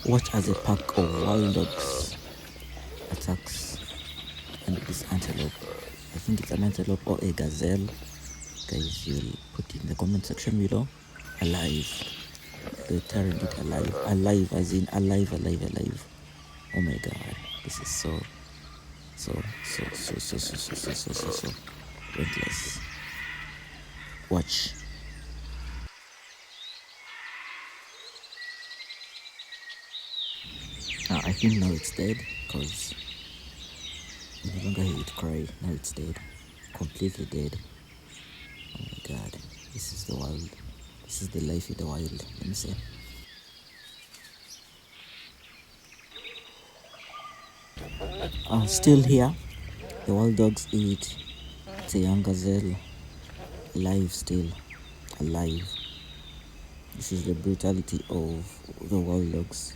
Watch as a pack of wild dogs attacks this antelope. I think it's an antelope or a gazelle. Guys, you'll put in the comment section below. Alive. They're tearing it alive. Alive as in alive, alive, alive. Oh my god. This is so relentless. Watch. I think now it's dead because you no longer hear it cry. Now it's dead. Completely dead. Oh my god. This is the wild. This is the life in the wild. Let me say. Still here. The wild dogs eat. It's a young gazelle. Alive still. Alive. This is the brutality of the wild dogs.